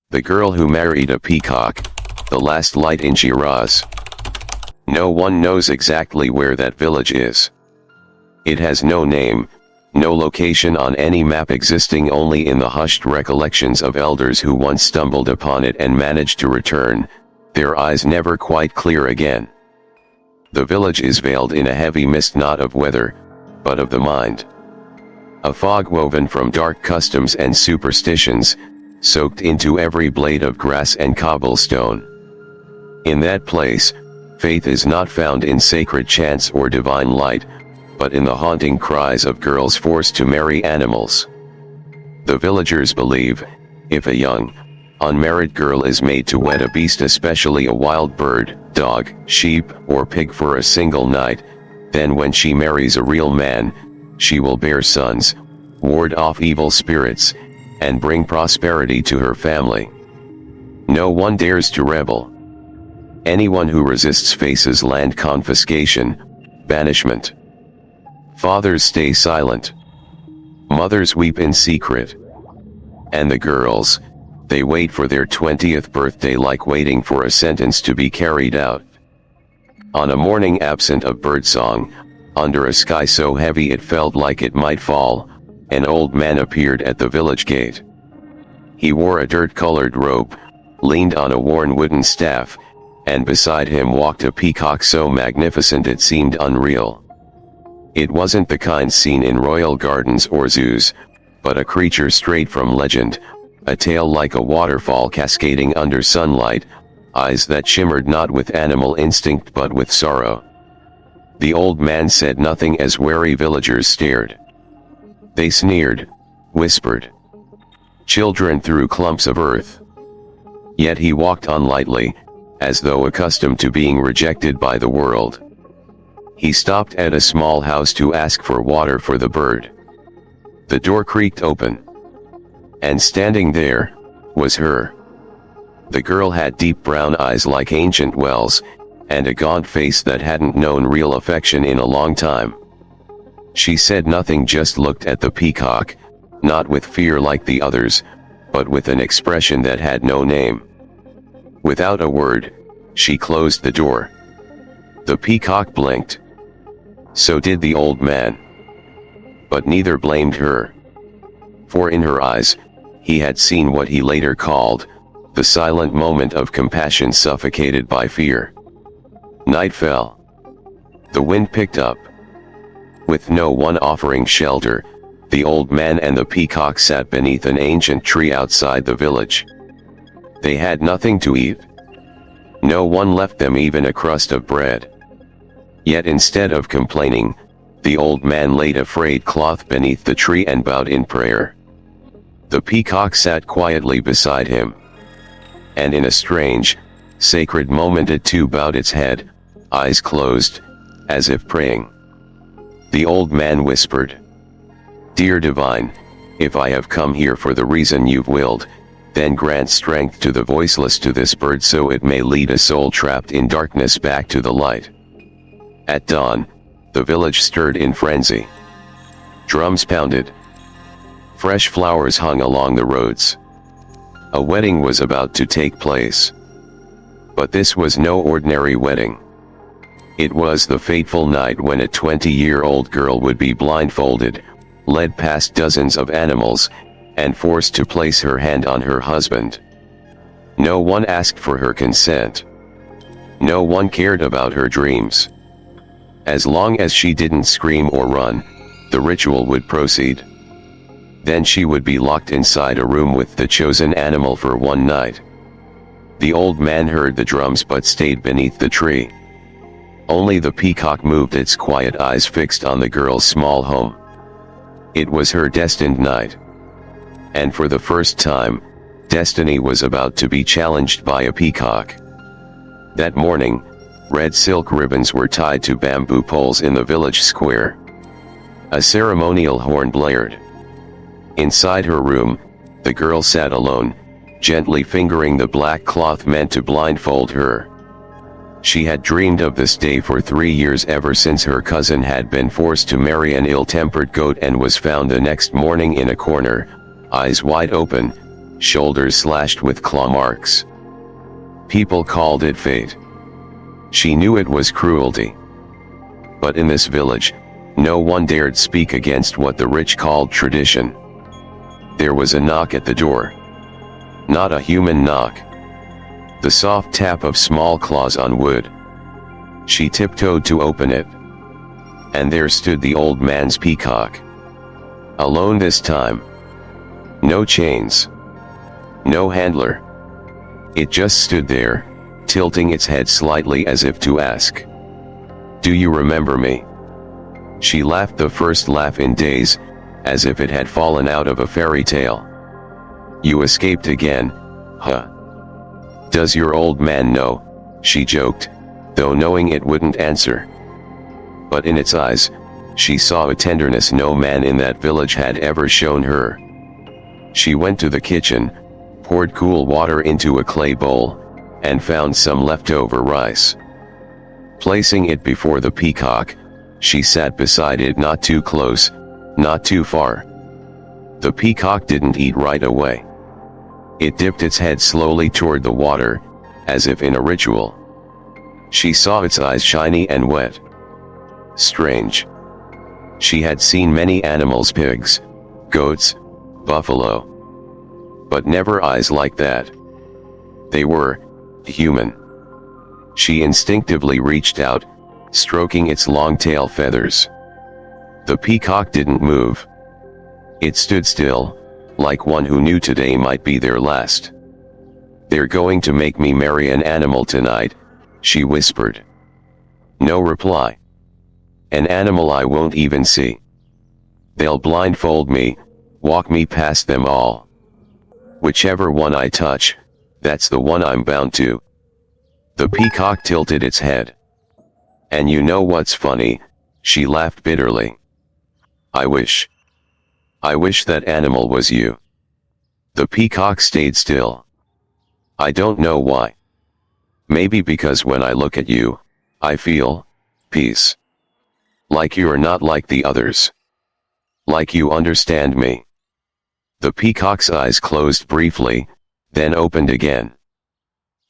The girl who married a peacock, the last light in Shiraz. No one knows exactly where that village is. It has no name, no location on any map, existing only in the hushed recollections of elders who once stumbled upon it and managed to return, their eyes never quite clear again. The village is veiled in a heavy mist, not of weather, but of the mind. A fog woven from dark customs and superstitions, soaked into every blade of grass and cobblestone. In that place, faith is not found in sacred chants or divine light, but in the haunting cries of girls forced to marry animals. The villagers believe, if a young, unmarried girl is made to wed a beast, especially a wild bird, dog, sheep, or pig, for a single night, then when she marries a real man, she will bear sons, ward off evil spirits, and bring prosperity to her family. No one dares to rebel. Anyone who resists faces land confiscation, banishment. Fathers stay silent. Mothers weep in secret. And the girls, they wait for their 20th birthday like waiting for a sentence to be carried out. On a morning absent of birdsong, under a sky so heavy it felt like it might fall, an old man appeared at the village gate. He wore a dirt-colored robe, leaned on a worn wooden staff, and beside him walked a peacock so magnificent it seemed unreal. It wasn't the kind seen in royal gardens or zoos, but a creature straight from legend, a tail like a waterfall cascading under sunlight, eyes that shimmered not with animal instinct but with sorrow. The old man said nothing as wary villagers stared. They sneered, whispered. Children threw clumps of earth. Yet he walked on lightly, as though accustomed to being rejected by the world. He stopped at a small house to ask for water for the bird. The door creaked open. And standing there, was her. The girl had deep brown eyes like ancient wells, and a gaunt face that hadn't known real affection in a long time. She said nothing, just looked at the peacock, not with fear like the others, but with an expression that had no name. Without a word, she closed the door. The peacock blinked. So did the old man. But neither blamed her. For in her eyes, he had seen what he later called, the silent moment of compassion suffocated by fear. Night fell. The wind picked up. With no one offering shelter, the old man and the peacock sat beneath an ancient tree outside the village. They had nothing to eat. No one left them even a crust of bread. Yet instead of complaining, the old man laid a frayed cloth beneath the tree and bowed in prayer. The peacock sat quietly beside him. And in a strange, sacred moment it too bowed its head, eyes closed, as if praying. The old man whispered, "Dear Divine, if I have come here for the reason you've willed, then grant strength to the voiceless, to this bird, so it may lead a soul trapped in darkness back to the light." At dawn, the village stirred in frenzy. Drums pounded. Fresh flowers hung along the roads. A wedding was about to take place. But this was no ordinary wedding. It was the fateful night when a 20-year-old girl would be blindfolded, led past dozens of animals, and forced to place her hand on her husband. No one asked for her consent. No one cared about her dreams. As long as she didn't scream or run, the ritual would proceed. Then she would be locked inside a room with the chosen animal for one night. The old man heard the drums but stayed beneath the tree. Only the peacock moved, its quiet eyes fixed on the girl's small home. It was her destined night. And for the first time, destiny was about to be challenged by a peacock. That morning, red silk ribbons were tied to bamboo poles in the village square. A ceremonial horn blared. Inside her room, the girl sat alone, gently fingering the black cloth meant to blindfold her. She had dreamed of this day for 3 years, ever since her cousin had been forced to marry an ill-tempered goat and was found the next morning in a corner, eyes wide open, shoulders slashed with claw marks. People called it fate. She knew it was cruelty. But in this village, no one dared speak against what the rich called tradition. There was a knock at the door. Not a human knock. The soft tap of small claws on wood. She tiptoed to open it. And there stood the old man's peacock. Alone this time. No chains. No handler. It just stood there, tilting its head slightly as if to ask, "Do you remember me?" She laughed the first laugh in days, as if it had fallen out of a fairy tale. "You escaped again, huh? Does your old man know?" she joked, though knowing it wouldn't answer. But in its eyes, she saw a tenderness no man in that village had ever shown her. She went to the kitchen, poured cool water into a clay bowl, and found some leftover rice. Placing it before the peacock, she sat beside it, not too close, not too far. The peacock didn't eat right away. It dipped its head slowly toward the water, as if in a ritual. She saw its eyes shiny and wet. Strange. She had seen many animals, pigs, goats, buffalo. But never eyes like that. They were human. She instinctively reached out, stroking its long tail feathers. The peacock didn't move. It stood still, like one who knew today might be their last. "They're going to make me marry an animal tonight," she whispered. No reply. "An animal I won't even see. They'll blindfold me, walk me past them all. Whichever one I touch, that's the one I'm bound to." The peacock tilted its head. "And you know what's funny?" she laughed bitterly. I wish that animal was you." The peacock stayed still. "I don't know why. Maybe because when I look at you, I feel peace. Like you're not like the others. Like you understand me." The peacock's eyes closed briefly, then opened again.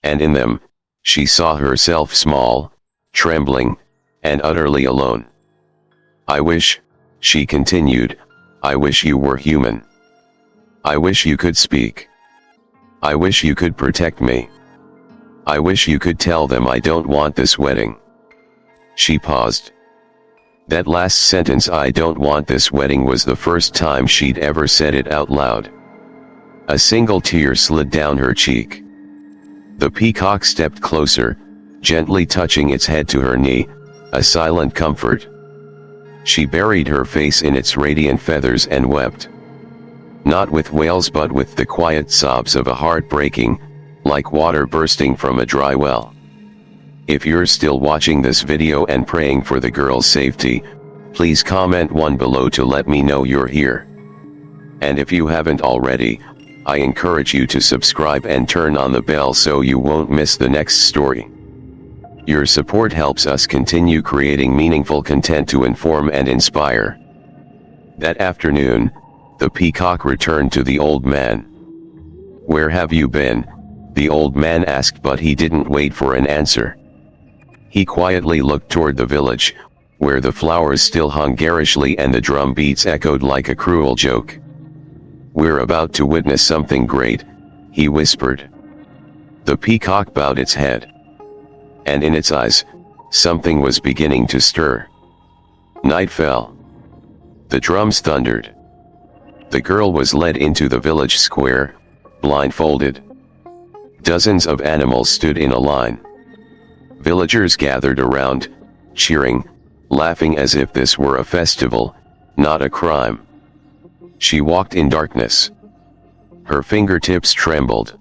And in them, she saw herself small, trembling, and utterly alone. "I wish," she continued, "I wish you were human. I wish you could speak. I wish you could protect me. I wish you could tell them I don't want this wedding." She paused. That last sentence, "I don't want this wedding," was the first time she'd ever said it out loud. A single tear slid down her cheek. The peacock stepped closer, gently touching its head to her knee, a silent comfort. She buried her face in its radiant feathers and wept. Not with wails but with the quiet sobs of a heart breaking, like water bursting from a dry well. If you're still watching this video and praying for the girl's safety, please comment 1 below to let me know you're here. And if you haven't already, I encourage you to subscribe and turn on the bell so you won't miss the next story. Your support helps us continue creating meaningful content to inform and inspire. That afternoon, the peacock returned to the old man. "Where have you been?" the old man asked, but he didn't wait for an answer. He quietly looked toward the village, where the flowers still hung garishly and the drum beats echoed like a cruel joke. "We're about to witness something great," he whispered. The peacock bowed its head. And in its eyes, something was beginning to stir. Night fell. The drums thundered. The girl was led into the village square, blindfolded. Dozens of animals stood in a line. Villagers gathered around, cheering, laughing as if this were a festival, not a crime. She walked in darkness. Her fingertips trembled.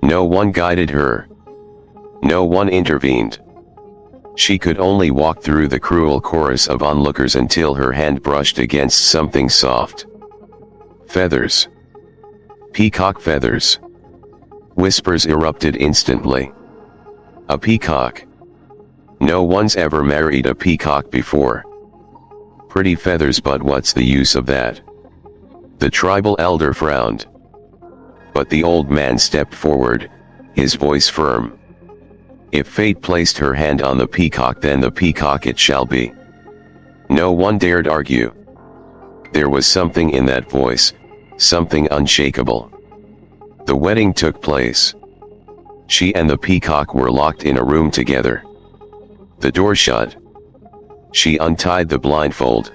No one guided her. No one intervened. She could only walk through the cruel chorus of onlookers until her hand brushed against something soft. Feathers. Peacock feathers. Whispers erupted instantly. A peacock. No one's ever married a peacock before. Pretty feathers, but what's the use of that? The tribal elder frowned. But the old man stepped forward, his voice firm. If fate placed her hand on the peacock, then the peacock it shall be. No one dared argue. There was something in that voice, something unshakable. The wedding took place. She and the peacock were locked in a room together. The door shut. She untied the blindfold.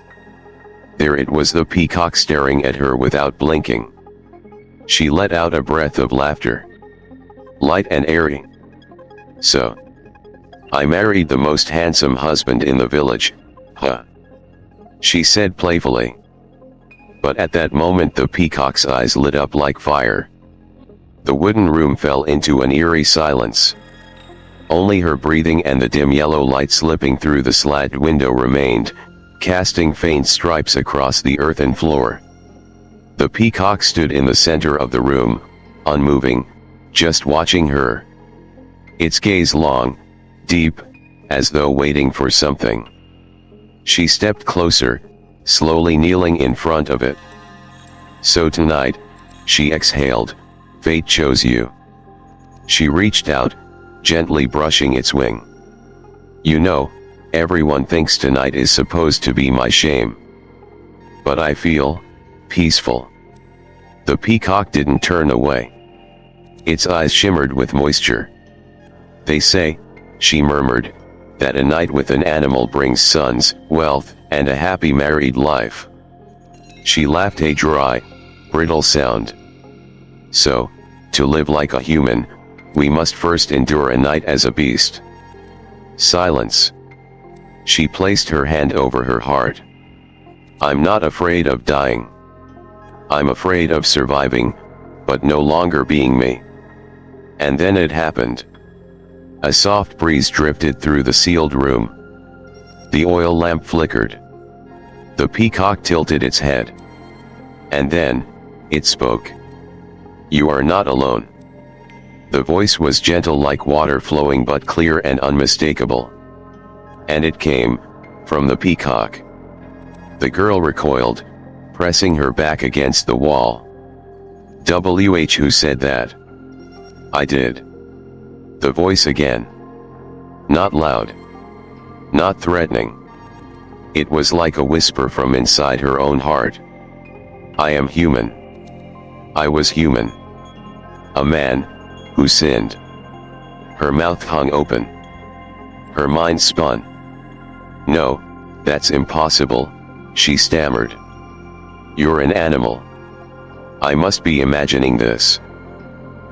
There it was, the peacock staring at her without blinking. She let out a breath of laughter. Light and airy. So, I married the most handsome husband in the village, huh? She said playfully. But at that moment the peacock's eyes lit up like fire. The wooden room fell into an eerie silence. Only her breathing and the dim yellow light slipping through the slat window remained, casting faint stripes across the earthen floor. The peacock stood in the center of the room, unmoving, just watching her. Its gaze long, deep, as though waiting for something. She stepped closer, slowly kneeling in front of it. So tonight, she exhaled, fate chose you. She reached out, gently brushing its wing. You know, everyone thinks tonight is supposed to be my shame. But I feel peaceful. The peacock didn't turn away. Its eyes shimmered with moisture. They say, she murmured, that a night with an animal brings sons, wealth, and a happy married life. She laughed, a dry, brittle sound. So, to live like a human, we must first endure a night as a beast. Silence. She placed her hand over her heart. I'm not afraid of dying. I'm afraid of surviving, but no longer being me. And then it happened. A soft breeze drifted through the sealed room. The oil lamp flickered. The peacock tilted its head. And then, it spoke. You are not alone. The voice was gentle like water flowing, but clear and unmistakable. And it came from the peacock. The girl recoiled, pressing her back against the wall. Who said that? I did. The voice again. Not loud. Not threatening. It was like a whisper from inside her own heart. I am human. I was human. A man, who sinned. Her mouth hung open. Her mind spun. No, that's impossible, she stammered. You're an animal. I must be imagining this.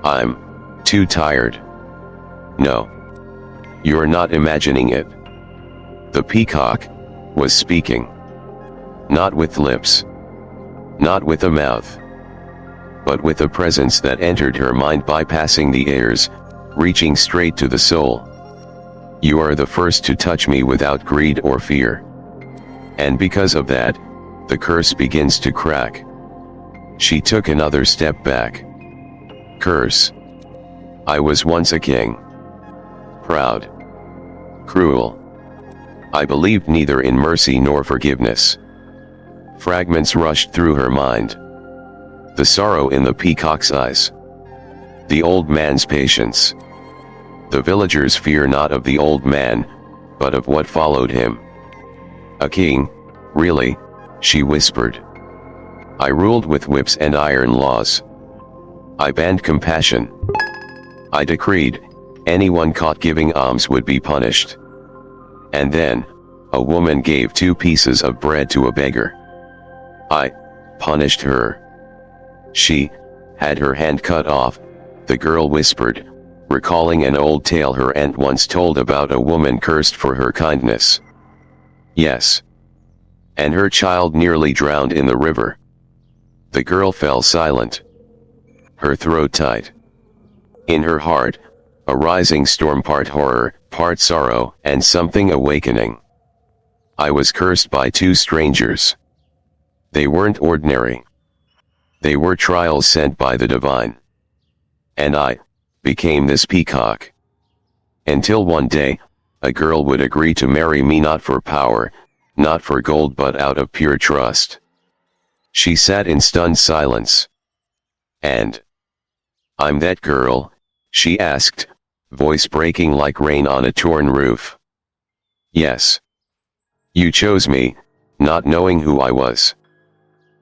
I'm too tired. No. You're not imagining it. The peacock was speaking. Not with lips. Not with a mouth. But with a presence that entered her mind, bypassing the ears, reaching straight to the soul. You are the first to touch me without greed or fear. And because of that, the curse begins to crack. She took another step back. Curse. I was once a king. Proud. Cruel. I believed neither in mercy nor forgiveness. Fragments rushed through her mind. The sorrow in the peacock's eyes. The old man's patience. The villagers' fear, not of the old man, but of what followed him. A king, really, she whispered. I ruled with whips and iron laws. I banned compassion. I decreed, anyone caught giving alms would be punished. And then, a woman gave 2 pieces of bread to a beggar. I punished her. She had her hand cut off, the girl whispered, recalling an old tale her aunt once told about a woman cursed for her kindness. Yes. And her child nearly drowned in the river. The girl fell silent. Her throat tight. In her heart, a rising storm, part horror, part sorrow, and something awakening. I was cursed by 2 strangers. They weren't ordinary. They were trials sent by the divine. And I became this peacock. Until one day, a girl would agree to marry me, not for power, not for gold, but out of pure trust. She sat in stunned silence. And "I'm that girl?" she asked, voice breaking like rain on a torn roof. "Yes. You chose me, not knowing who I was.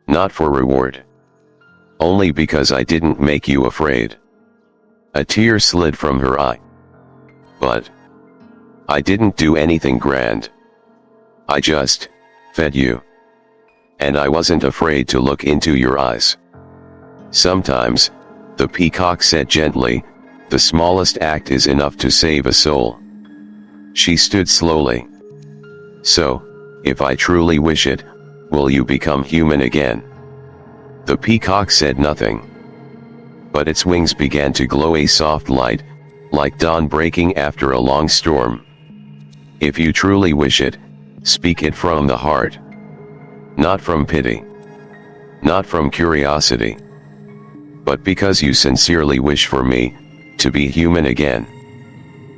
Not for reward. Only because I didn't make you afraid." A tear slid from her eye. "But I didn't do anything grand. I just fed you. And I wasn't afraid to look into your eyes." "Sometimes," the peacock said gently, "the smallest act is enough to save a soul." She stood slowly. "So, if I truly wish it, will you become human again?" The peacock said nothing. But its wings began to glow a soft light, like dawn breaking after a long storm. "If you truly wish it, speak it from the heart. Not from pity. Not from curiosity. But because you sincerely wish for me to be human again."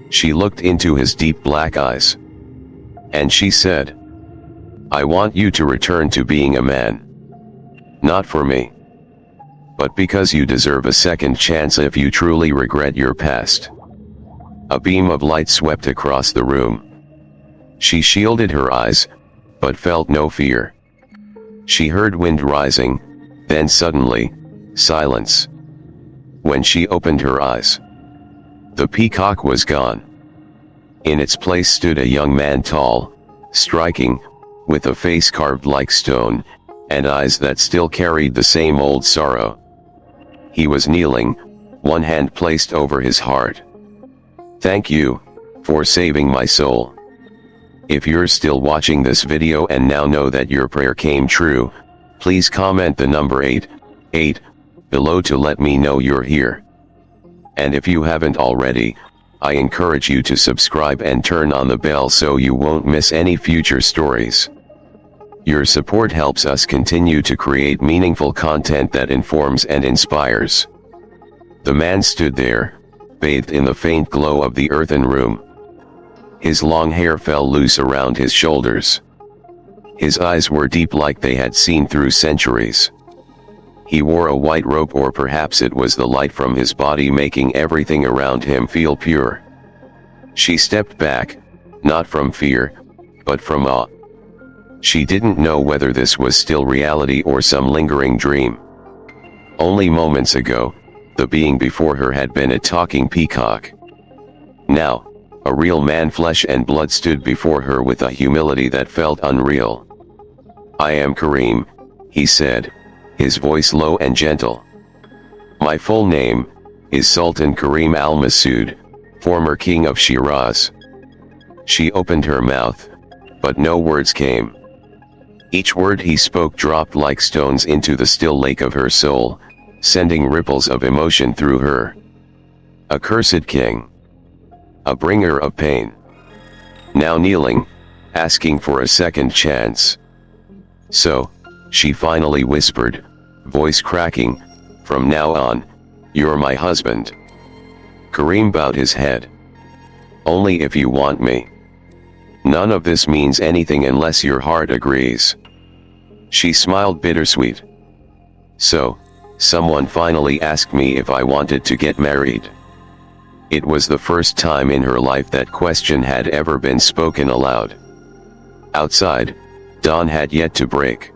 She looked into his deep black eyes. And she said, "I want you to return to being a man. Not for me. But because you deserve a second chance if you truly regret your past." A beam of light swept across the room. She shielded her eyes, but felt no fear. She heard wind rising, then suddenly, silence. When she opened her eyes, the peacock was gone. In its place stood a young man, tall, striking, with a face carved like stone, and eyes that still carried the same old sorrow. He was kneeling, one hand placed over his heart. "Thank you for saving my soul. If you're still watching this video and now know that your prayer came true, please comment the number 88 below to let me know you're here. And if you haven't already, I encourage you to subscribe and turn on the bell so you won't miss any future stories. Your support helps us continue to create meaningful content that informs and inspires." The man stood there, bathed in the faint glow of the earthen room. His long hair fell loose around his shoulders. His eyes were deep like they had seen through centuries. He wore a white robe, or perhaps it was the light from his body making everything around him feel pure. She stepped back, not from fear, but from awe. She didn't know whether this was still reality or some lingering dream. Only moments ago, the being before her had been a talking peacock. Now, a real man, flesh and blood, stood before her with a humility that felt unreal. "I am Karim," he said, his voice low and gentle. "My full name is Sultan Karim al-Masood, former king of Shiraz." She opened her mouth, but no words came. Each word he spoke dropped like stones into the still lake of her soul, sending ripples of emotion through her. A cursed king. A bringer of pain. Now kneeling, asking for a second chance. "So," she finally whispered, voice cracking, "from now on, you're my husband." Karim bowed his head. "Only if you want me. None of this means anything unless your heart agrees." She smiled bittersweet. "So, someone finally asked me if I wanted to get married." It was the first time in her life that question had ever been spoken aloud. Outside, dawn had yet to break.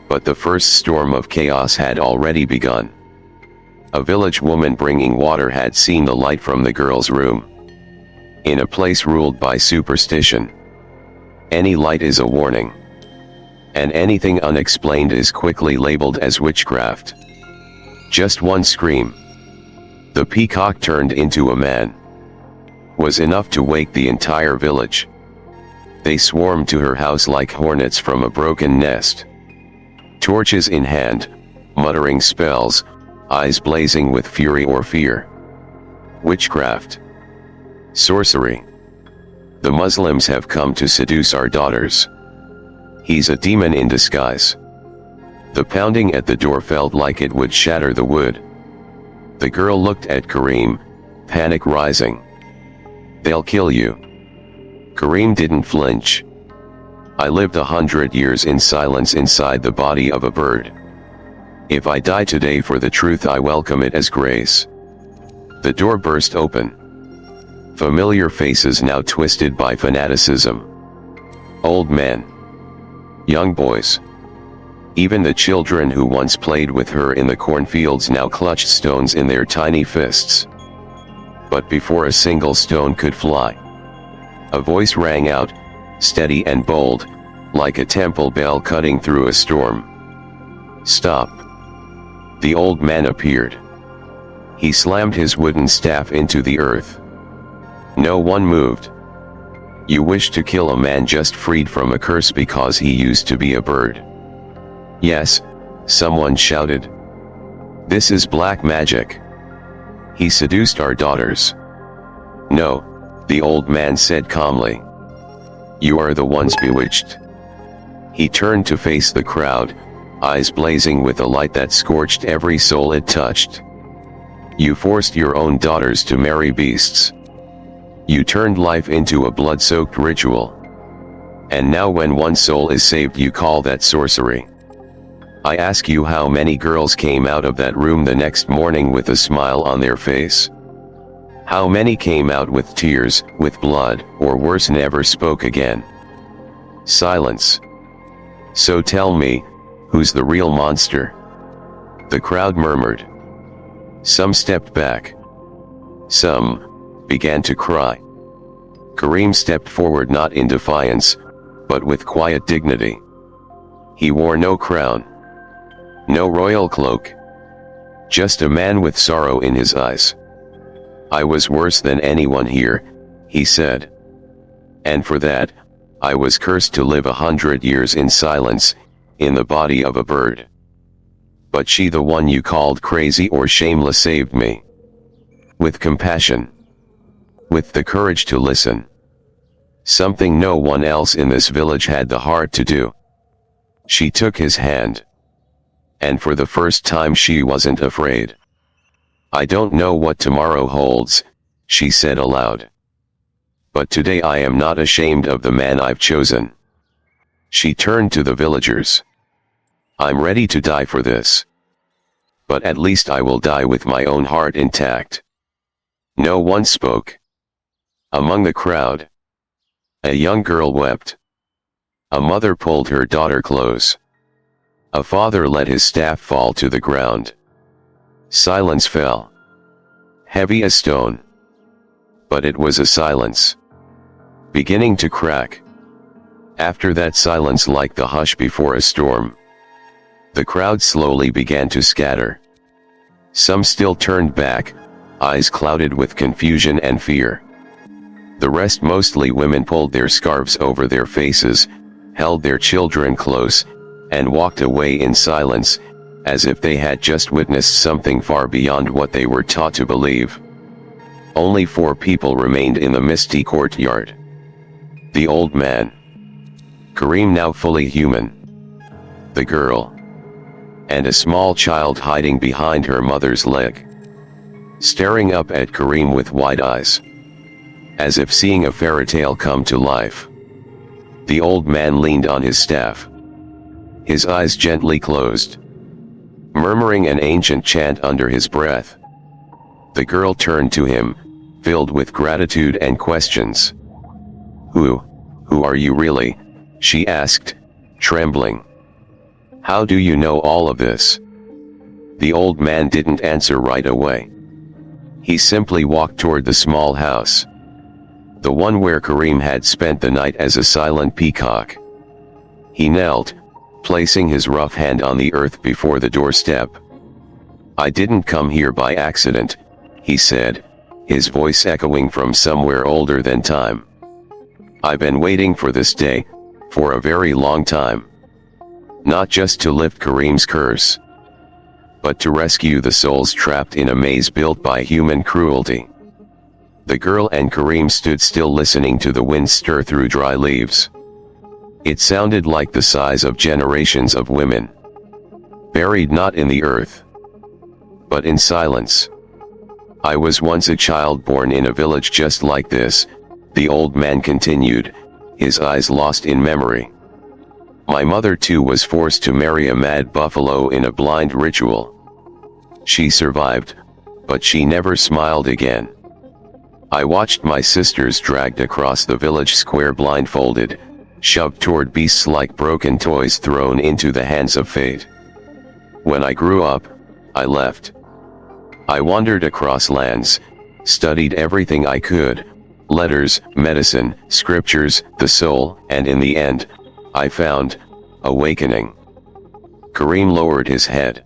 But the first storm of chaos had already begun. A village woman bringing water had seen the light from the girl's room. In a place ruled by superstition, any light is a warning. And anything unexplained is quickly labeled as witchcraft. Just one scream. The peacock turned into a man. Was enough to wake the entire village. They swarmed to her house like hornets from a broken nest. Torches in hand, muttering spells, eyes blazing with fury or fear. Witchcraft. Sorcery. The Muslims have come to seduce our daughters. He's a demon in disguise. The pounding at the door felt like it would shatter the wood. The girl looked at Karim, panic rising. "They'll kill you." Karim didn't flinch. "I lived 100 years in silence inside the body of a bird. If I die today for the truth, I welcome it as grace. The door burst open. Familiar faces now twisted by fanaticism. Old men. Young boys. Even the children who once played with her in the cornfields now clutched stones in their tiny fists. But before a single stone could fly, a voice rang out, steady and bold, like a temple bell cutting through a storm. Stop. The old man appeared. He slammed his wooden staff into the earth. No one moved. You wish to kill a man just freed from a curse because he used to be a bird. Yes, someone shouted. This is black magic. He seduced our daughters. No, the old man said calmly. You are the ones bewitched. He turned to face the crowd, eyes blazing with a light that scorched every soul it touched. You forced your own daughters to marry beasts. You turned life into a blood-soaked ritual. And now when one soul is saved, you call that sorcery. I ask you, how many girls came out of that room the next morning with a smile on their face? How many came out with tears, with blood, or worse, never spoke again? Silence. So tell me, who's the real monster? The crowd murmured. Some stepped back. Some began to cry. Kareem stepped forward, not in defiance, but with quiet dignity. He wore no crown, no royal cloak. Just a man with sorrow in his eyes. I was worse than anyone here, he said. And for that, I was cursed to live 100 years in silence, in the body of a bird. But she, the one you called crazy or shameless, saved me. With compassion. With the courage to listen. Something no one else in this village had the heart to do. She took his hand. And for the first time she wasn't afraid. I don't know what tomorrow holds, she said aloud. But today I am not ashamed of the man I've chosen. She turned to the villagers. I'm ready to die for this. But at least I will die with my own heart intact. No one spoke. Among the crowd, a young girl wept. A mother pulled her daughter close. A father let his staff fall to the ground. Silence fell. Heavy as stone. But it was a silence. Beginning to crack. After that silence, like the hush before a storm, the crowd slowly began to scatter. Some still turned back, eyes clouded with confusion and fear. The rest, mostly women, pulled their scarves over their faces, held their children close, and walked away in silence, as if they had just witnessed something far beyond what they were taught to believe. Only 4 people remained in the misty courtyard. The old man. Kareem, now fully human. The girl. And a small child hiding behind her mother's leg. Staring up at Kareem with wide eyes. As if seeing a fairy tale come to life. The old man leaned on his staff. His eyes gently closed. Murmuring an ancient chant under his breath. The girl turned to him, filled with gratitude and questions. Who are you really? She asked, trembling. How do you know all of this? The old man didn't answer right away. He simply walked toward the small house. The one where Kareem had spent the night as a silent peacock. He knelt, placing his rough hand on the earth before the doorstep. I didn't come here by accident, he said, his voice echoing from somewhere older than time. I've been waiting for this day, for a very long time. Not just to lift Kareem's curse, but to rescue the souls trapped in a maze built by human cruelty. The girl and Kareem stood still, listening to the wind stir through dry leaves. It sounded like the sighs of generations of women, buried not in the earth, but in silence. I was once a child born in a village just like this, the old man continued, his eyes lost in memory. My mother too was forced to marry a mad buffalo in a blind ritual. She survived, but she never smiled again. I watched my sisters dragged across the village square blindfolded, shoved toward beasts like broken toys thrown into the hands of fate. When I grew up, I left. I wandered across lands, studied everything I could, letters, medicine, scriptures, the soul, and in the end, I found awakening. Kareem lowered his head.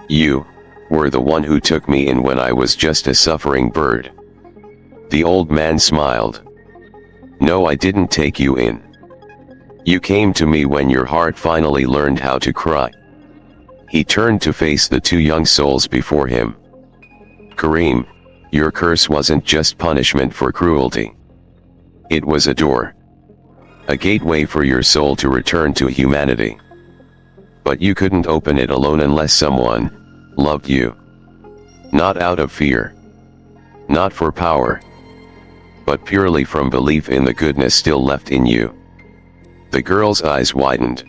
You were the one who took me in when I was just a suffering bird. The old man smiled. No, I didn't take you in. You came to me when your heart finally learned how to cry. He turned to face the two young souls before him. Kareem, your curse wasn't just punishment for cruelty. It was a door. A gateway for your soul to return to humanity. But you couldn't open it alone unless someone loved you. Not out of fear. Not for power. But purely from belief in the goodness still left in you. The girl's eyes widened.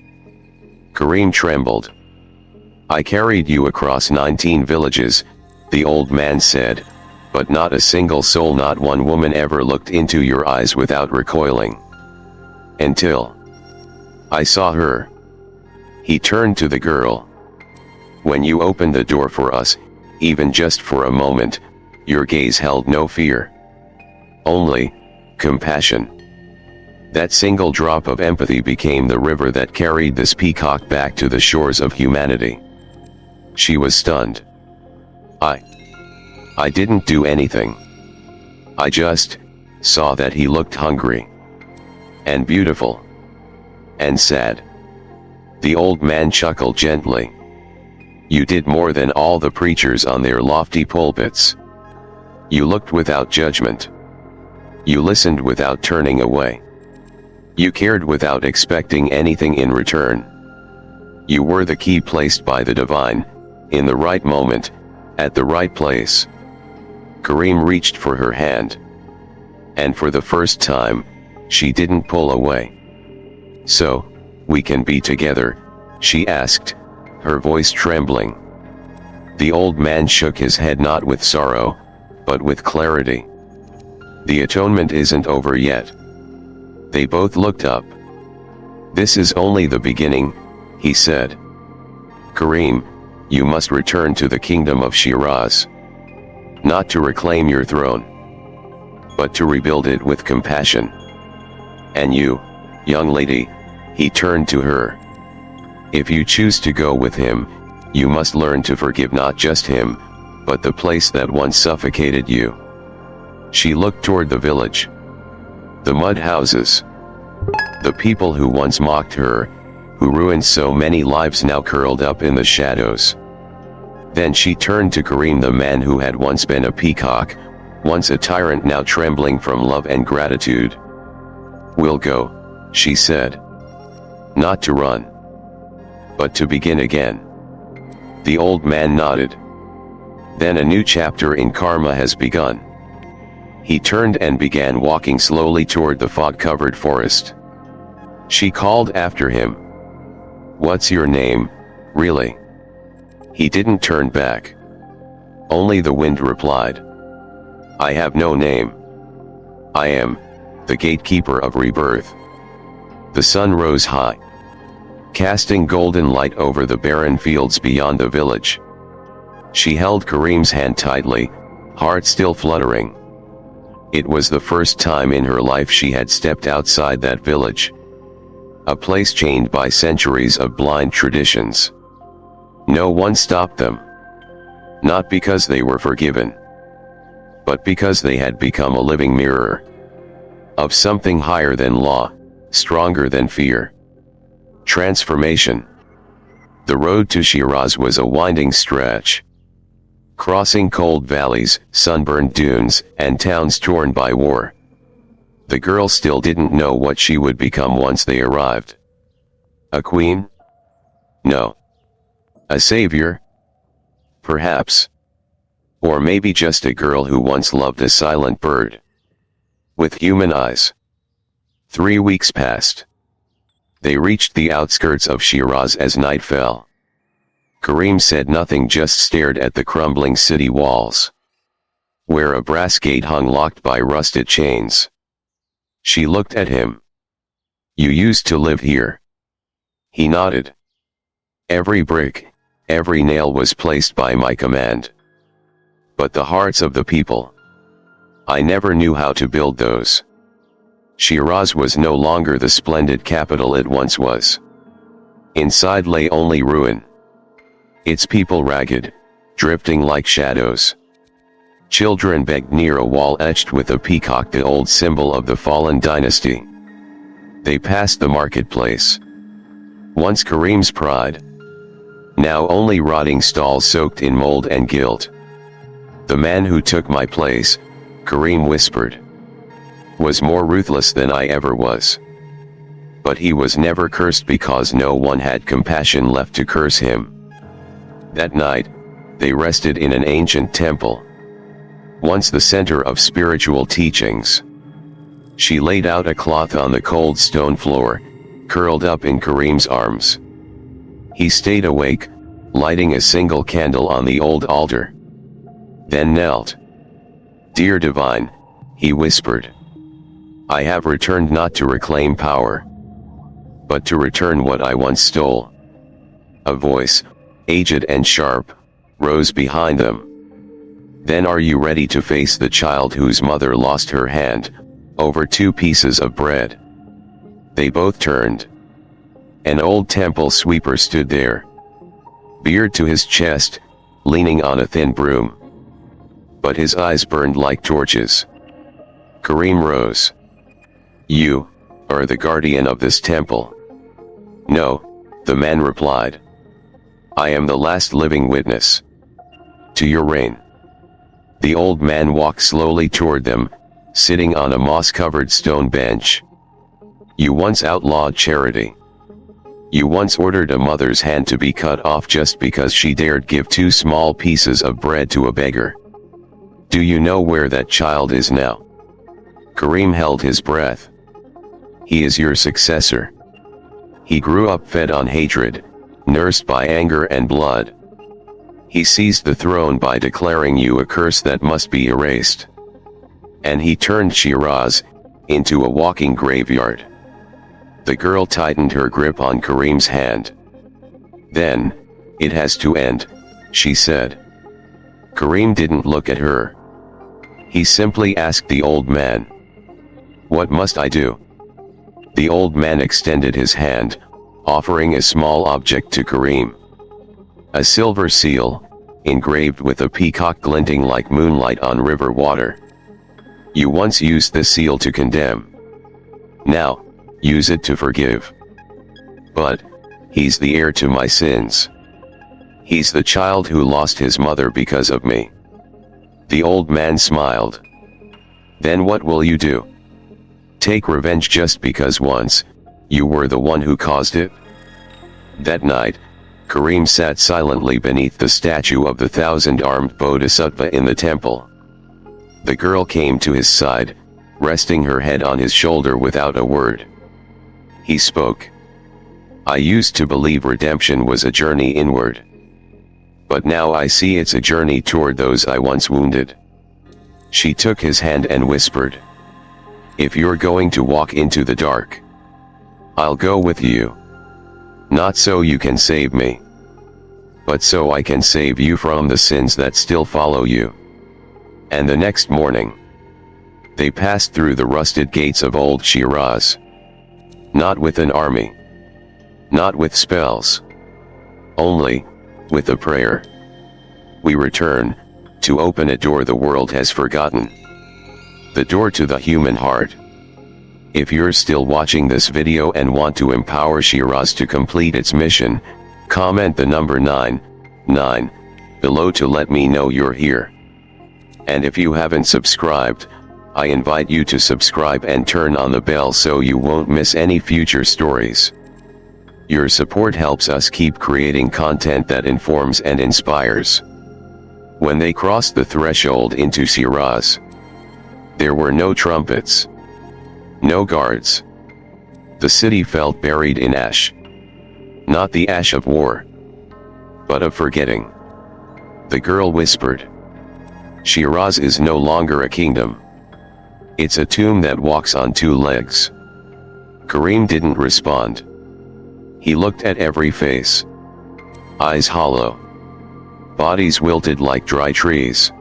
Kareem trembled. I carried you across 19 villages, the old man said, but not a single soul, not one woman ever looked into your eyes without recoiling. Until I saw her. He turned to the girl. When you opened the door for us, even just for a moment, your gaze held no fear. Only compassion. That single drop of empathy became the river that carried this peacock back to the shores of humanity. She was stunned. I didn't do anything. I just saw that he looked hungry. And beautiful. And sad. The old man chuckled gently. You did more than all the preachers on their lofty pulpits. You looked without judgment. You listened without turning away. You cared without expecting anything in return. You were the key placed by the divine, in the right moment, at the right place. Kareem reached for her hand. And for the first time, she didn't pull away. So, we can be together, she asked, her voice trembling. The old man shook his head, not with sorrow, but with clarity. The atonement isn't over yet. They both looked up. This is only the beginning, he said. Kareem, you must return to the kingdom of Shiraz. Not to reclaim your throne, but to rebuild it with compassion. And you, young lady, he turned to her. If you choose to go with him, you must learn to forgive not just him, but the place that once suffocated you. She looked toward the village. The mud houses. The people who once mocked her, who ruined so many lives, now curled up in the shadows. Then she turned to Kareem, the man who had once been a peacock, once a tyrant, now trembling from love and gratitude. We'll go, she said. Not to run, but to begin again. The old man nodded. Then a new chapter in karma has begun. He turned and began walking slowly toward the fog-covered forest. She called after him. What's your name, really? He didn't turn back. Only the wind replied. I have no name. I am the gatekeeper of rebirth. The sun rose high, casting golden light over the barren fields beyond the village. She held Kareem's hand tightly, heart still fluttering. It was the first time in her life she had stepped outside that village. A place chained by centuries of blind traditions. No one stopped them. Not because they were forgiven, but because they had become a living mirror. Of something higher than law, stronger than fear. Transformation. The road to Shiraz was a winding stretch. Crossing cold valleys, sunburned dunes, and towns torn by war. The girl still didn't know what she would become once they arrived. A queen? No. A savior? Perhaps. Or maybe just a girl who once loved a silent bird. With human eyes. 3 weeks passed. They reached the outskirts of Shiraz as night fell. Karim said nothing, just stared at the crumbling city walls, where a brass gate hung locked by rusted chains. She looked at him. "You used to live here?" He nodded. "Every brick, every nail was placed by my command. But the hearts of the people, I never knew how to build those." Shiraz was no longer the splendid capital it once was. Inside lay only ruin. Its people ragged, drifting like shadows. Children begged near a wall etched with a peacock, the old symbol of the fallen dynasty. They passed the marketplace, once Karim's pride. Now only rotting stalls soaked in mold and guilt. "The man who took my place," Karim whispered, "was more ruthless than I ever was. But he was never cursed because no one had compassion left to curse him." That night, they rested in an ancient temple, once the center of spiritual teachings. She laid out a cloth on the cold stone floor, curled up in Karim's arms. He stayed awake, lighting a single candle on the old altar. Then knelt. "Dear Divine," he whispered, "I have returned not to reclaim power, but to return what I once stole." A voice, aged and sharp, rose behind them. "Then are you ready to face the child whose mother lost her hand over 2 pieces of bread?" They both turned. An old temple sweeper stood there, beard to his chest, leaning on a thin broom. But his eyes burned like torches. Karim rose. "You are the guardian of this temple." "No," the man replied. "I am the last living witness to your reign." The old man walked slowly toward them, sitting on a moss-covered stone bench. "You once outlawed charity. You once ordered a mother's hand to be cut off just because she dared give 2 small pieces of bread to a beggar. Do you know where that child is now?" Karim held his breath. "He is your successor. He grew up fed on hatred, nursed by anger and blood. He seized the throne by declaring you a curse that must be erased. And he turned Shiraz into a walking graveyard." The girl tightened her grip on Karim's hand. "Then, it has to end," she said. Karim didn't look at her. He simply asked the old man, "What must I do?" The old man extended his hand, offering a small object to Karim. A silver seal, engraved with a peacock glinting like moonlight on river water. "You once used this seal to condemn. Now, use it to forgive. But, he's the heir to my sins. He's the child who lost his mother because of me." The old man smiled. "Then what will you do? Take revenge just because once, you were the one who caused it?" That night, Karim sat silently beneath the statue of the 1,000-armed Bodhisattva in the temple. The girl came to his side, resting her head on his shoulder without a word. He spoke. "I used to believe redemption was a journey inward. But now I see it's a journey toward those I once wounded." She took his hand and whispered, "If you're going to walk into the dark, I'll go with you. Not so you can save me, but so I can save you from the sins that still follow you." And the next morning, they passed through the rusted gates of old Shiraz. Not with an army, not with spells, only with a prayer. We return to open a door the world has forgotten. The door to the human heart. If you're still watching this video and want to empower Shiraz to complete its mission, comment the number 99 below to let me know you're here. And if you haven't subscribed, I invite you to subscribe and turn on the bell so you won't miss any future stories. Your support helps us keep creating content that informs and inspires. When they crossed the threshold into Shiraz, there were no trumpets, no guards. The city felt buried in ash. Not the ash of war, but of forgetting. The girl whispered. Shiraz is no longer a kingdom. It's a tomb that walks on two legs. Karim didn't respond. He looked at every face. Eyes hollow. Bodies wilted like dry trees.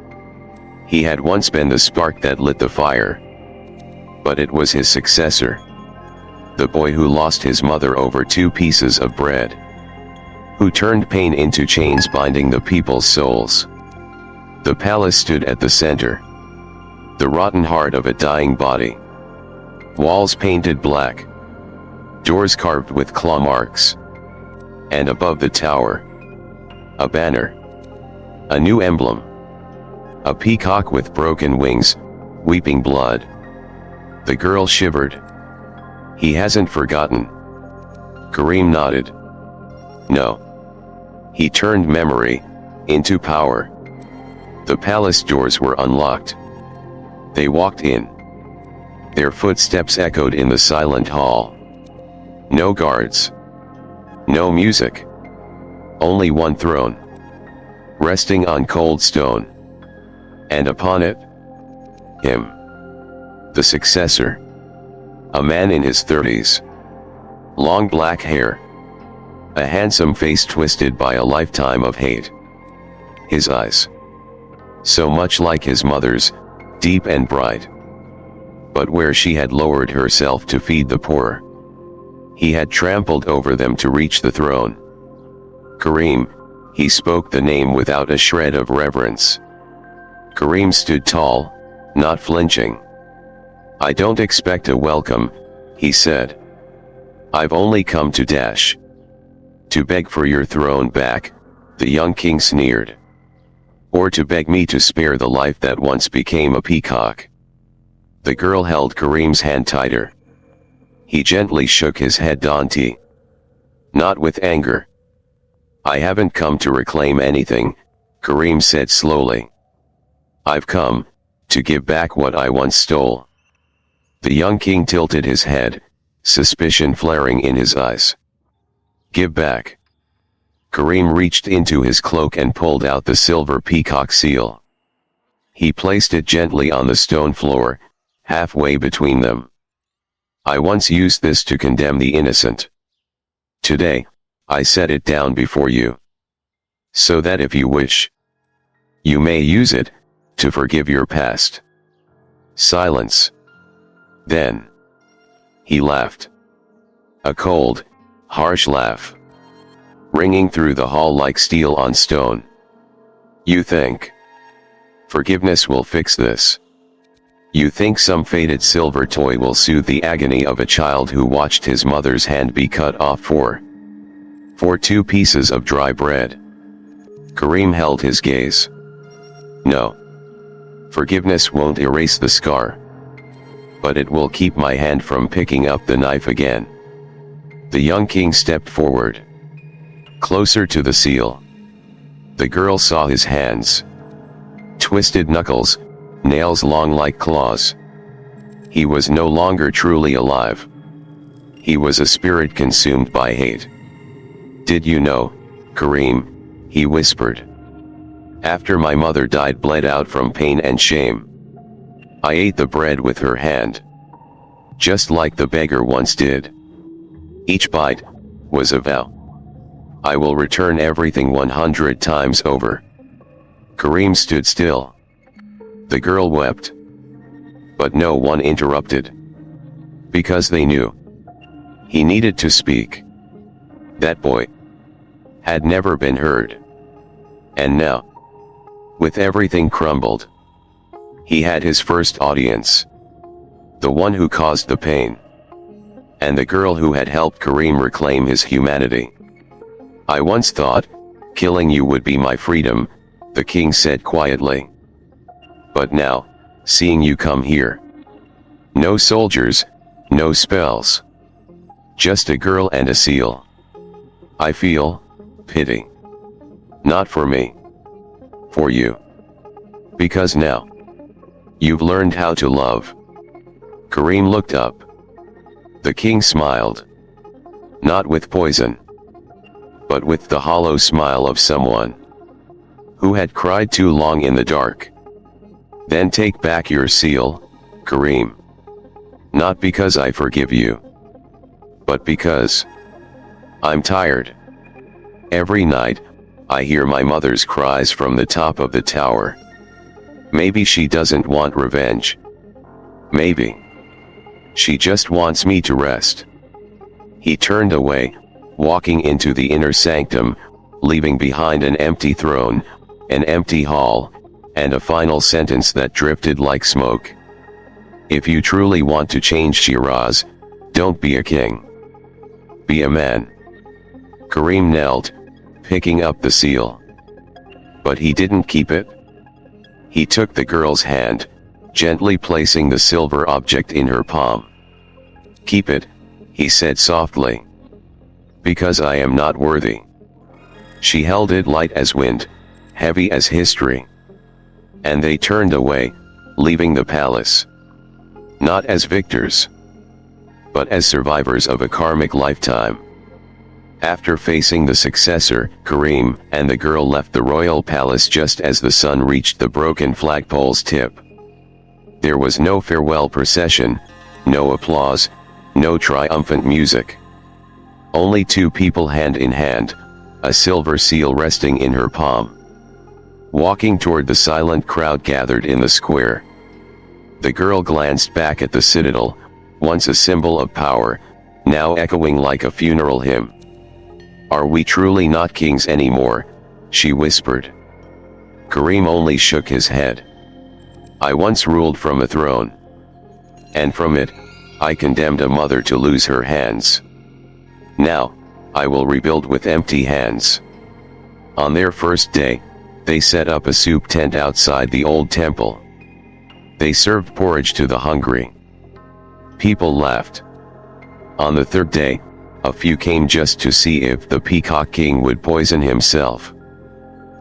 He had once been the spark that lit the fire. But it was his successor. The boy who lost his mother over 2 pieces of bread. Who turned pain into chains binding the people's souls. The palace stood at the center. The rotten heart of a dying body. Walls painted black. Doors carved with claw marks. And above the tower, a banner. A new emblem. A peacock with broken wings, weeping blood. The girl shivered. He hasn't forgotten. Karim nodded. No. He turned memory into power. The palace doors were unlocked. They walked in. Their footsteps echoed in the silent hall. No guards. No music. Only one throne. Resting on cold stone. And upon it, him. The successor. A man in his 30s. Long black hair. A handsome face twisted by a lifetime of hate. His eyes. So much like his mother's, deep and bright. But where she had lowered herself to feed the poor, he had trampled over them to reach the throne. Karim, he spoke the name without a shred of reverence. Karim stood tall, not flinching. I don't expect a welcome, he said. I've only come to dash. To beg for your throne back, the young king sneered. Or to beg me to spare the life that once became a peacock. The girl held Karim's hand tighter. He gently shook his head daunty. Not with anger. I haven't come to reclaim anything, Karim said slowly. I've come to give back what I once stole. The young king tilted his head, suspicion flaring in his eyes. Give back. Karim reached into his cloak and pulled out the silver peacock seal. He placed it gently on the stone floor, halfway between them. I once used this to condemn the innocent. Today, I set it down before you. So that if you wish, you may use it to forgive your past. Silence. Then, he laughed. A cold, harsh laugh. Ringing through the hall like steel on stone. You think forgiveness will fix this? You think some faded silver toy will soothe the agony of a child who watched his mother's hand be cut off for 2 pieces of dry bread? Karim held his gaze. No. Forgiveness won't erase the scar. But it will keep my hand from picking up the knife again. The young king stepped forward. Closer to the seal. The girl saw his hands. Twisted knuckles, nails long like claws. He was no longer truly alive. He was a spirit consumed by hate. Did you know, Karim, he whispered. After my mother died, bled out from pain and shame, I ate the bread with her hand. Just like the beggar once did. Each bite was a vow. I will return everything 100 times over. Karim stood still. The girl wept. But no one interrupted. Because they knew. He needed to speak. That boy had never been heard. And now, with everything crumbled, he had his first audience. The one who caused the pain. And the girl who had helped Karim reclaim his humanity. I once thought, killing you would be my freedom, the king said quietly. But now, seeing you come here. No soldiers, no spells. Just a girl and a seal. I feel pity. Not for me. For you. Because now, you've learned how to love. Karim looked up. The king smiled. Not with poison, but with the hollow smile of someone who had cried too long in the dark. Then take back your seal, Kareem. Not because I forgive you, but because I'm tired. Every night, I hear my mother's cries from the top of the tower. Maybe she doesn't want revenge. Maybe she just wants me to rest. He turned away, walking into the inner sanctum, leaving behind an empty throne, an empty hall, and a final sentence that drifted like smoke. If you truly want to change Shiraz, don't be a king. Be a man. Kareem knelt, picking up the seal. But he didn't keep it. He took the girl's hand, gently placing the silver object in her palm. Keep it, he said softly. Because I am not worthy. She held it light as wind, heavy as history. And they turned away, leaving the palace. Not as victors, but as survivors of a karmic lifetime. After facing the successor, Kareem and the girl left the royal palace just as the sun reached the broken flagpole's tip. There was no farewell procession, no applause, no triumphant music. Only two people hand in hand, a silver seal resting in her palm. Walking toward the silent crowd gathered in the square. The girl glanced back at the citadel, once a symbol of power, now echoing like a funeral hymn. Are we truly not kings anymore? She whispered. Kareem only shook his head. I once ruled from a throne. And from it, I condemned a mother to lose her hands. Now, I will rebuild with empty hands. On their first day, they set up a soup tent outside the old temple. They served porridge to the hungry. People laughed. On the third day, a few came just to see if the Peacock King would poison himself.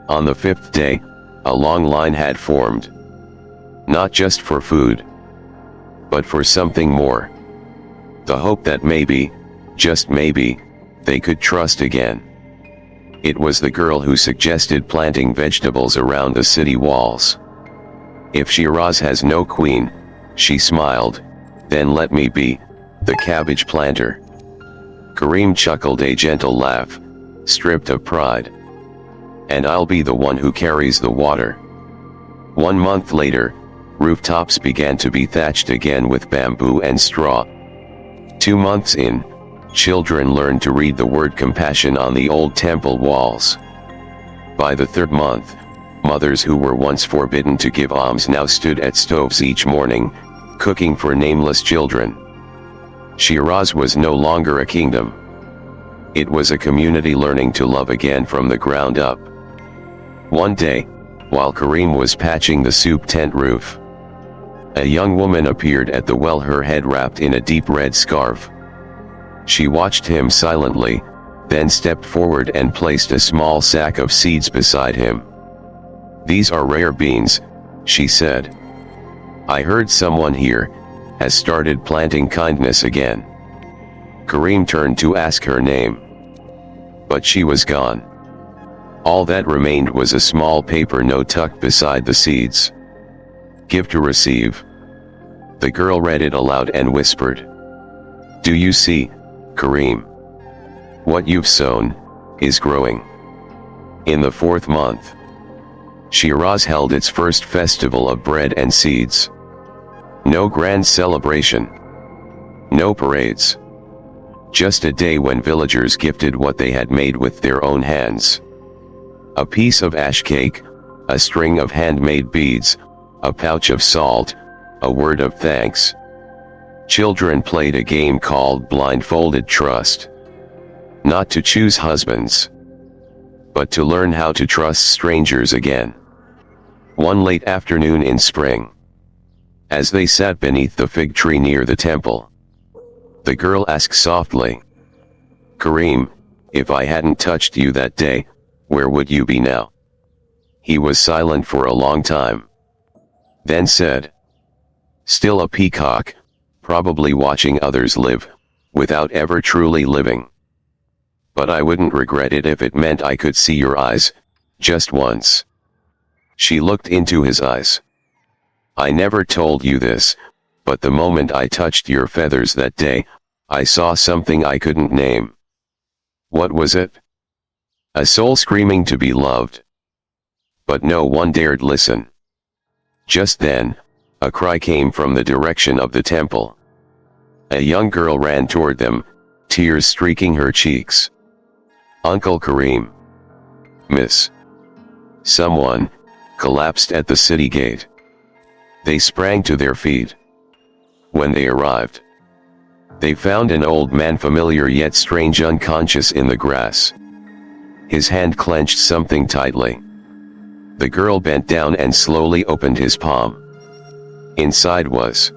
On the fifth day, a long line had formed. Not just for food, but for something more. The hope that maybe, just maybe, they could trust again. It was the girl who suggested planting vegetables around the city walls. If Shiraz has no queen, she smiled, then let me be the cabbage planter. Kareem chuckled a gentle laugh, stripped of pride. And I'll be the one who carries the water. 1 month later, rooftops began to be thatched again with bamboo and straw. 2 months in, children learned to read the word compassion on the old temple walls. By the 3rd month, mothers who were once forbidden to give alms now stood at stoves each morning, cooking for nameless children. Shiraz was no longer a kingdom. It was a community learning to love again from the ground up. One day, while Kareem was patching the soup tent roof, a young woman appeared at the well, her head wrapped in a deep red scarf. She watched him silently, then stepped forward and placed a small sack of seeds beside him. These are rare beans, she said. I heard someone here has started planting kindness again. Kareem turned to ask her name. But she was gone. All that remained was a small paper note tucked beside the seeds. Give to receive. The girl read it aloud and whispered. Do you see, Kareem? What you've sown is growing. In the 4th month, Shiraz held its first festival of bread and seeds. No grand celebration. No parades. Just a day when villagers gifted what they had made with their own hands. A piece of ash cake, a string of handmade beads, a pouch of salt, a word of thanks. Children played a game called blindfolded trust. Not to choose husbands, but to learn how to trust strangers again. One late afternoon in spring, as they sat beneath the fig tree near the temple, the girl asked softly, Kareem, if I hadn't touched you that day, where would you be now? He was silent for a long time. Then said, still a peacock, probably watching others live, without ever truly living. But I wouldn't regret it if it meant I could see your eyes, just once. She looked into his eyes. I never told you this, but the moment I touched your feathers that day, I saw something I couldn't name. What was it? A soul screaming to be loved. But no one dared listen. Just then, a cry came from the direction of the temple. A young girl ran toward them, tears streaking her cheeks. Uncle Karim. Miss. Someone collapsed at the city gate. They sprang to their feet. When they arrived, they found an old man, familiar yet strange, unconscious in the grass. His hand clenched something tightly. The girl bent down and slowly opened his palm. Inside was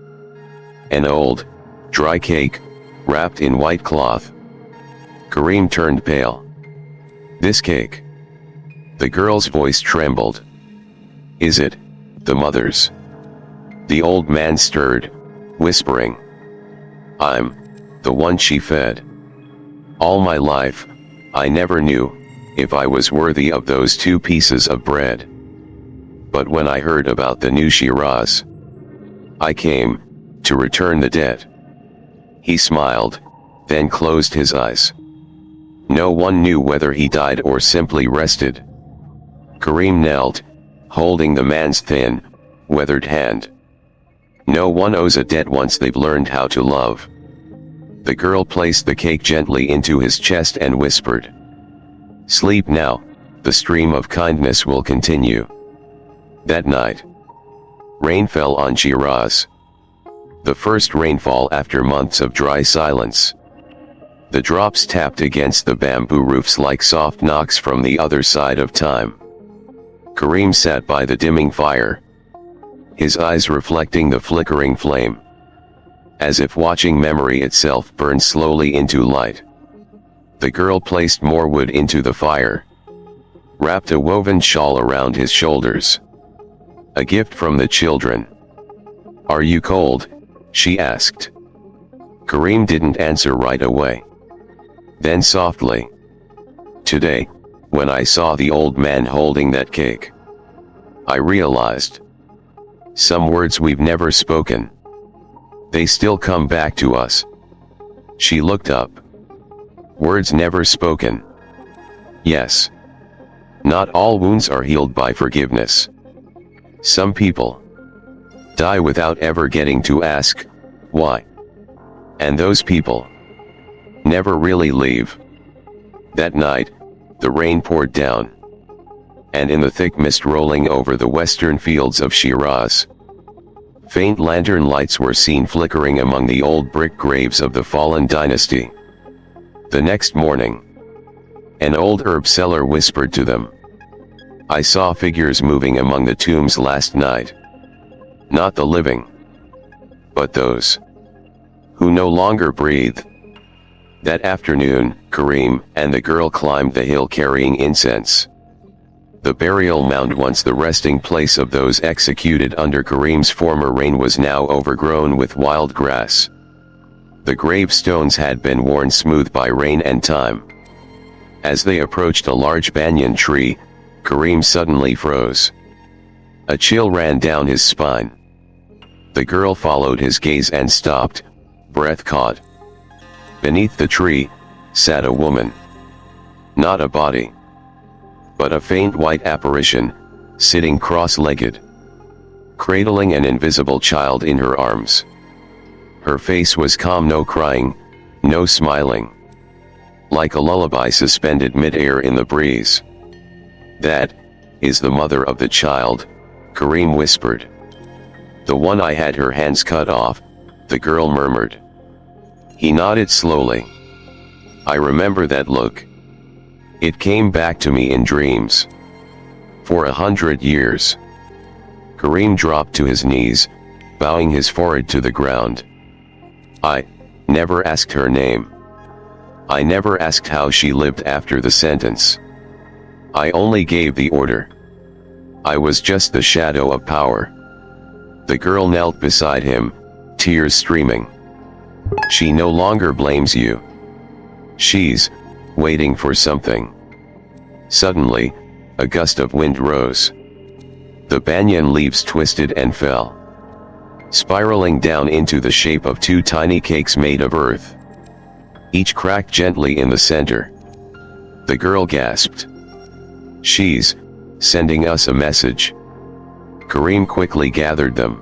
an old, dry cake, wrapped in white cloth. Karim turned pale. This cake? The girl's voice trembled. Is it the mother's? The old man stirred, whispering. I'm the one she fed. All my life, I never knew if I was worthy of those 2 pieces of bread. But when I heard about the new Shiraz, I came to return the debt. He smiled, then closed his eyes. No one knew whether he died or simply rested. Karim knelt, holding the man's thin, weathered hand. No one owes a debt once they've learned how to love. The girl placed the cake gently into his chest and whispered. Sleep now, the stream of kindness will continue. That night, rain fell on Shiraz. The first rainfall after months of dry silence. The drops tapped against the bamboo roofs like soft knocks from the other side of time. Karim sat by the dimming fire, his eyes reflecting the flickering flame, as if watching memory itself burn slowly into light. The girl placed more wood into the fire, wrapped a woven shawl around his shoulders. A gift from the children. Are you cold? She asked. Karim didn't answer right away. Then softly. Today, when I saw the old man holding that cake, I realized some words we've never spoken. They still come back to us. She looked up. Words never spoken. Yes. Not all wounds are healed by forgiveness. Some people die without ever getting to ask, why? And those people never really leave. That night, the rain poured down. And in the thick mist rolling over the western fields of Shiraz, faint lantern lights were seen flickering among the old brick graves of the fallen dynasty. The next morning, an old herb seller whispered to them. I saw figures moving among the tombs last night. Not the living, but those who no longer breathe. That afternoon, Karim and the girl climbed the hill carrying incense. The burial mound, once the resting place of those executed under Karim's former reign, was now overgrown with wild grass. The gravestones had been worn smooth by rain and time. As they approached a large banyan tree, Karim suddenly froze. A chill ran down his spine. The girl followed his gaze and stopped, breath caught. Beneath the tree sat a woman. Not a body, but a faint white apparition, sitting cross-legged, cradling an invisible child in her arms. Her face was calm, no crying, no smiling. Like a lullaby suspended mid-air in the breeze. That is the mother of the child, Karim whispered. The one I had her hands cut off, the girl murmured. He nodded slowly. I remember that look. It came back to me in dreams. For 100 years. Karim dropped to his knees, bowing his forehead to the ground. I never asked her name. I never asked how she lived after the sentence. I only gave the order. I was just the shadow of power. The girl knelt beside him, tears streaming. She no longer blames you. She's waiting for something. Suddenly, a gust of wind rose. The banyan leaves twisted and fell, spiraling down into the shape of two tiny cakes made of earth. Each cracked gently in the center. The girl gasped. She's sending us a message. Kareem quickly gathered them.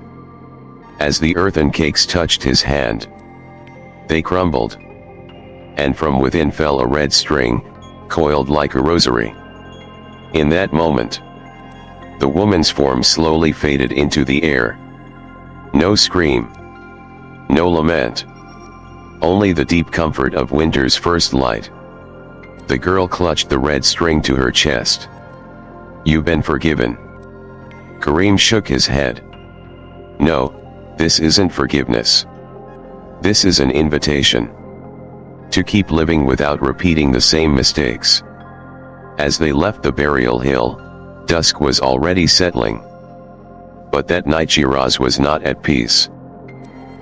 As the earthen cakes touched his hand, they crumbled, and from within fell a red string, coiled like a rosary. In that moment, the woman's form slowly faded into the air. No scream, no lament, only the deep comfort of winter's first light. The girl clutched the red string to her chest. You've been forgiven. Kareem shook his head. No, this isn't forgiveness. This is an invitation to keep living without repeating the same mistakes. As they left the burial hill, dusk was already settling. But that night Shiraz was not at peace.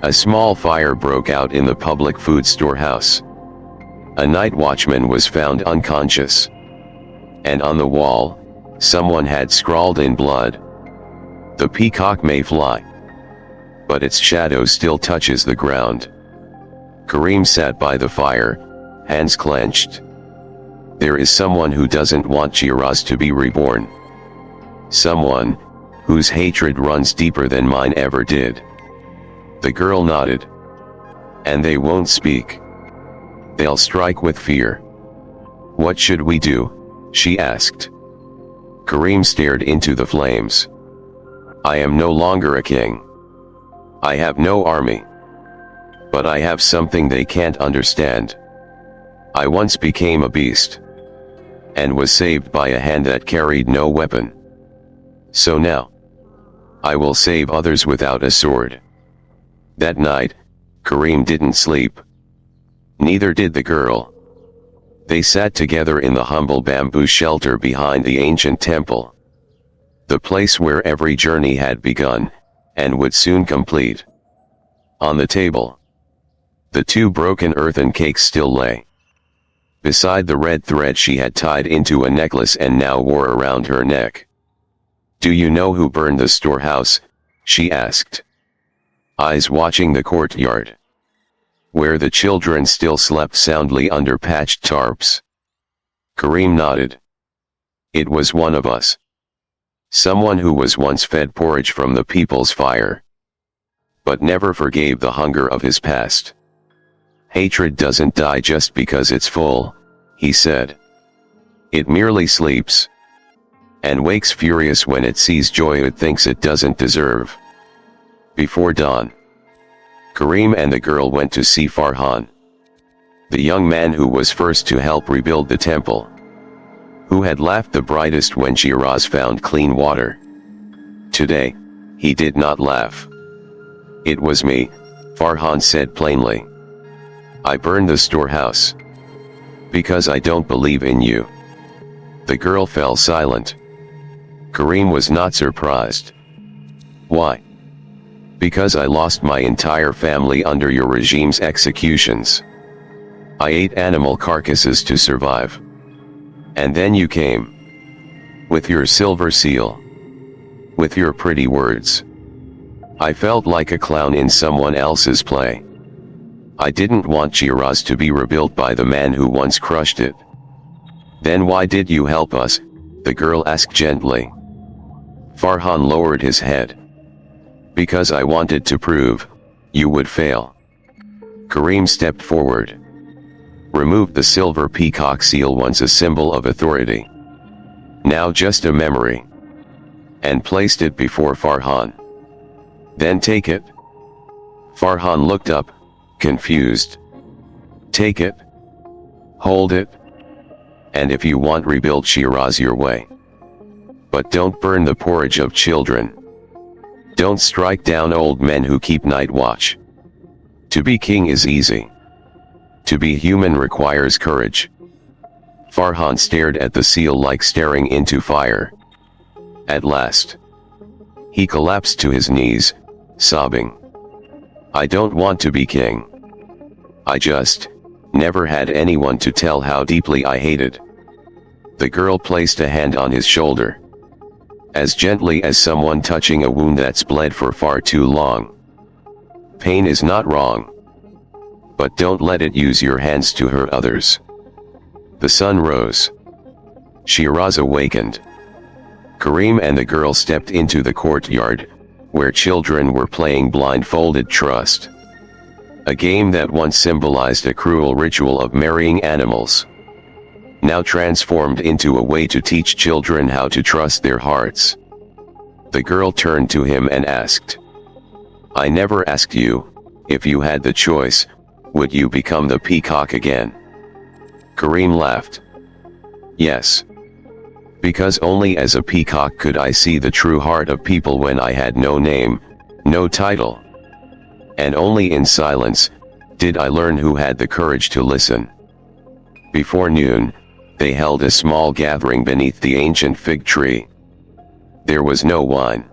A small fire broke out in the public food storehouse. A night watchman was found unconscious. And on the wall, someone had scrawled in blood, "The peacock may fly, but its shadow still touches the ground." Kareem sat by the fire, hands clenched. There is someone who doesn't want Shiraz to be reborn. Someone whose hatred runs deeper than mine ever did. The girl nodded. And they won't speak. They'll strike with fear. What should we do? She asked. Kareem stared into the flames. I am no longer a king. I have no army. But I have something they can't understand. I once became a beast, and was saved by a hand that carried no weapon. So now, I will save others without a sword. That night, Kareem didn't sleep. Neither did the girl. They sat together in the humble bamboo shelter behind the ancient temple. The place where every journey had begun, and would soon complete. On the table, the two broken earthen cakes still lay. Beside the red thread she had tied into a necklace and now wore around her neck. Do you know who burned the storehouse? She asked. Eyes watching the courtyard, where the children still slept soundly under patched tarps. Kareem nodded. It was one of us. Someone who was once fed porridge from the people's fire, but never forgave the hunger of his past. Hatred doesn't die just because it's full, he said. It merely sleeps, and wakes furious when it sees joy it thinks it doesn't deserve. Before dawn, Kareem and the girl went to see Farhan, the young man who was first to help rebuild the temple, who had laughed the brightest when Shiraz found clean water. Today, he did not laugh. It was me, Farhan said plainly. I burned the storehouse, because I don't believe in you. The girl fell silent. Kareem was not surprised. Why? Because I lost my entire family under your regime's executions. I ate animal carcasses to survive. And then you came. With your silver seal. With your pretty words. I felt like a clown in someone else's play. I didn't want Shiraz to be rebuilt by the man who once crushed it. Then why did you help us? The girl asked gently. Farhan lowered his head. Because I wanted to prove, you would fail. Kareem stepped forward. Removed the silver peacock seal, once a symbol of authority, now just a memory, and placed it before Farhan. Then take it. Farhan looked up, confused. Take it. Hold it. And if you want, rebuild Shiraz your way. But don't burn the porridge of children. Don't strike down old men who keep night watch. To be king is easy. To be human requires courage. Farhan stared at the seal like staring into fire. At last, he collapsed to his knees, sobbing. I don't want to be king. I just never had anyone to tell how deeply I hated. The girl placed a hand on his shoulder, as gently as someone touching a wound that's bled for far too long. Pain is not wrong, but don't let it use your hands to hurt others. The sun rose. Shiraz awakened. Karim and the girl stepped into the courtyard, where children were playing blindfolded trust, a game that once symbolized a cruel ritual of marrying animals, now transformed into a way to teach children how to trust their hearts. The girl turned to him and asked, "I never asked you, if you had the choice, would you become the peacock again?" Karim laughed. "Yes. Because only as a peacock could I see the true heart of people when I had no name, no title. And only in silence did I learn who had the courage to listen." Before noon, they held a small gathering beneath the ancient fig tree. There was no wine,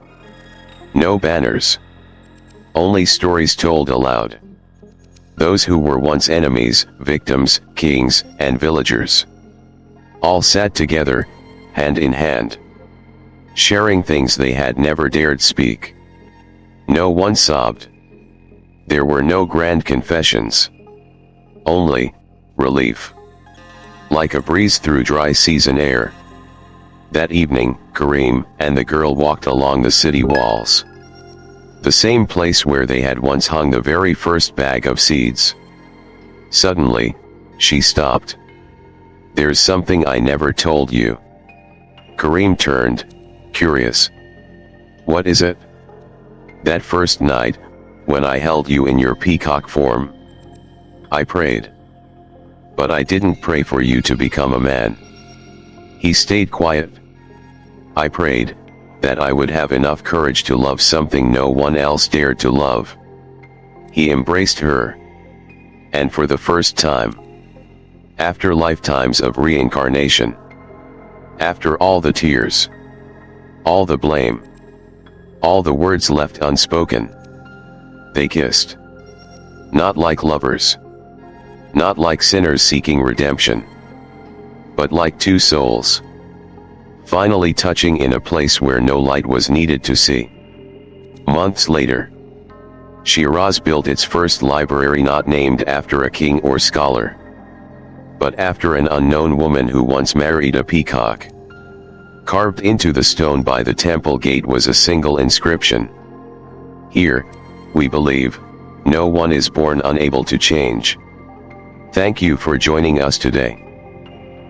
no banners, only stories told aloud. Those who were once enemies, victims, kings, and villagers, all sat together, hand in hand, sharing things they had never dared speak. No one sobbed. There were no grand confessions. Only relief, like a breeze through dry season air. That evening, Karim and the girl walked along the city walls, the same place where they had once hung the very first bag of seeds. Suddenly, she stopped. "There's something I never told you." Karim turned, curious. "What is it?" "That first night, when I held you in your peacock form, I prayed. But I didn't pray for you to become a man." He stayed quiet. "I prayed that I would have enough courage to love something no one else dared to love." He embraced her. And for the first time, after lifetimes of reincarnation, after all the tears, all the blame, all the words left unspoken, they kissed. Not like lovers, not like sinners seeking redemption, but like two souls, finally touching in a place where no light was needed to see. Months later, Shiraz built its first library, not named after a king or scholar, but after an unknown woman who once married a peacock. Carved into the stone by the temple gate was a single inscription: "Here, we believe, no one is born unable to change." Thank you for joining us today.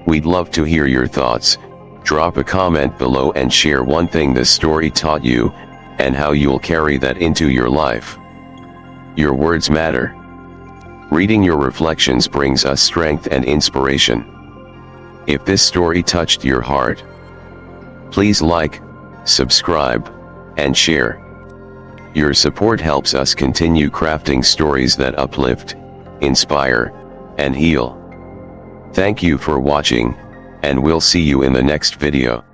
We'd love to hear your thoughts. Drop a comment below and share one thing this story taught you, and how you'll carry that into your life. Your words matter. Reading your reflections brings us strength and inspiration. If this story touched your heart, please like, subscribe, and share. Your support helps us continue crafting stories that uplift, inspire, and heal. Thank you for watching, and we'll see you in the next video.